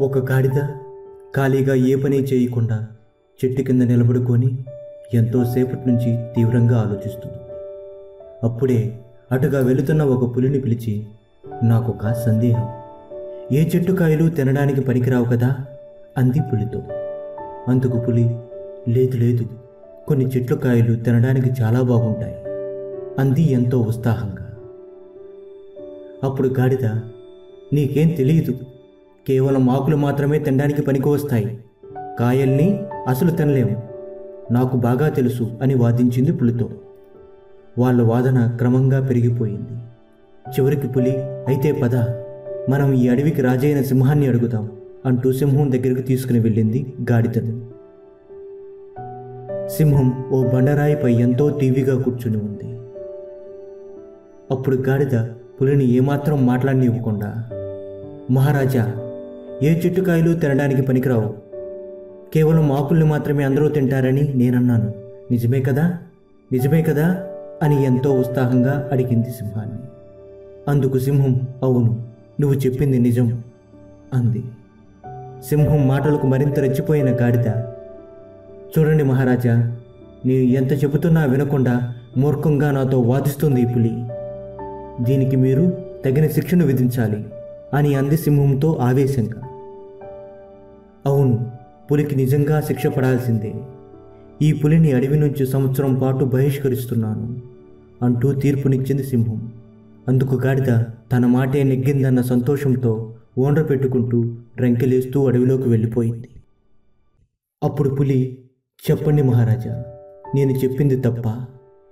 ఒక గాడిద ఖాళీగా ఏ పని చేయకుండా చెట్టు కింద నిలబడుకొని ఎంతోసేపటి నుంచి తీవ్రంగా ఆలోచిస్తుంది. అప్పుడే అటుగా వెళుతున్న ఒక పులిని పిలిచి, నాకొక సందేహం, ఏ చెట్టు కాయలు తినడానికి పనికిరావు కదా అంది పులితో. అందుకు పులి, లేదు లేదు, కొన్ని చెట్ల కాయలు తినడానికి చాలా బాగుంటాయి అంది ఎంతో ఉత్సాహంగా. అప్పుడు గాడిద, నీకేం తెలియదు, కేవలం ఆకులు మాత్రమే తినడానికి పనికి వస్తాయి, కాయల్ని అసలు తినలేము, నాకు బాగా తెలుసు అని వాదించింది పులితో. వాళ్ళ వాదన క్రమంగా పెరిగిపోయింది. చివరికి పులి, అయితే పద, మనం ఈ అడవికి రాజైన సింహాన్ని అడుగుదాం అంటూ సింహం దగ్గరికి తీసుకుని వెళ్ళింది గాడిదను. సింహం ఓ బండరాయిపై ఎంతో టీవీగా కూర్చుని ఉంది. అప్పుడు గాడిద పులిని ఏమాత్రం మాట్లాడనివ్వకుండా, మహారాజా, ఏ చెట్టుకాయలు తినడానికి పనికిరావు, కేవలం ఆకుల్ని మాత్రమే అందరూ తింటారని నేనన్నాను, నిజమే కదా, నిజమే కదా అని ఎంతో ఉత్సాహంగా అడిగింది సింహాన్ని. అందుకు సింహం, అవును, నువ్వు చెప్పింది నిజం అంది. సింహం మాటలకు మరింత రెచ్చిపోయిన గాడిద, చూడండి మహారాజా, నేను ఎంత చెబుతున్నా వినకుండా మూర్ఖంగా నాతో వాదిస్తుంది ఈ పులి, దీనికి మీరు తగిన శిక్షను విధించాలి అని అంది సింహంతో ఆవేశంగా. అవును, పులికి నిజంగా శిక్ష పడాల్సిందే, ఈ పులిని అడవి నుంచి సంవత్సరం పాటు బహిష్కరిస్తున్నాను అంటూ తీర్పునిచ్చింది సింహం. అందుకు గాడిద తన మాటే నెగ్గిందన్న సంతోషంతో ఓండ్ర పెట్టుకుంటూ రంకెలేస్తూ అడవిలోకి వెళ్ళిపోయింది. అప్పుడు పులి, చెప్పండి మహారాజా, నేను చెప్పింది తప్ప,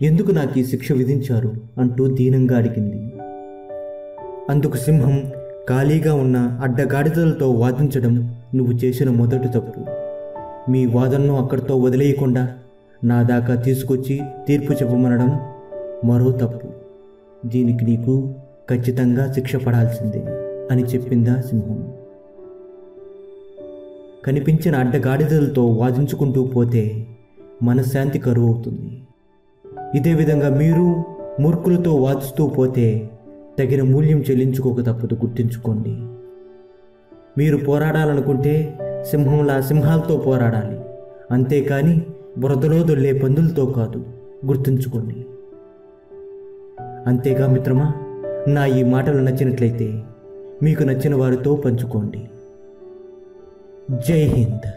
ఎందుకు నాకు ఈ శిక్ష విధించారు అంటూ దీనంగా అడిగింది. అందుకు సింహం, ఖాళీగా ఉన్న అడ్డగాడిదలతో వాదించడం నువ్వు చేసిన మొదటి తప్పు, మీ వాదనను అక్కడితో వదిలేయకుండా నా దాకా తీసుకొచ్చి తీర్పు చెప్పమనడం మరో తప్పు, దీనికి నీకు ఖచ్చితంగా శిక్ష పడాల్సిందే అని చెప్పిందా సింహం. కనిపించిన అడ్డగాడిదలతో వాదించుకుంటూ పోతే మనశ్శాంతి కరువు అవుతుంది. ఇదే విధంగా మీరు మూర్ఖులతో వాదిస్తూ పోతే తగిన మూల్యం చెల్లించుకోక తప్పదు, గుర్తుంచుకోండి. మీరు పోరాడాలనుకుంటే సింహంలా సింహాలతో పోరాడాలి, అంతేకాని బురదలో దొల్లే పందులతో కాదు, గుర్తుంచుకోండి. అంతేగా మిత్రమా, నా ఈ మాటలు నచ్చినట్లయితే మీకు నచ్చిన వారితో పంచుకోండి. జై హింద్.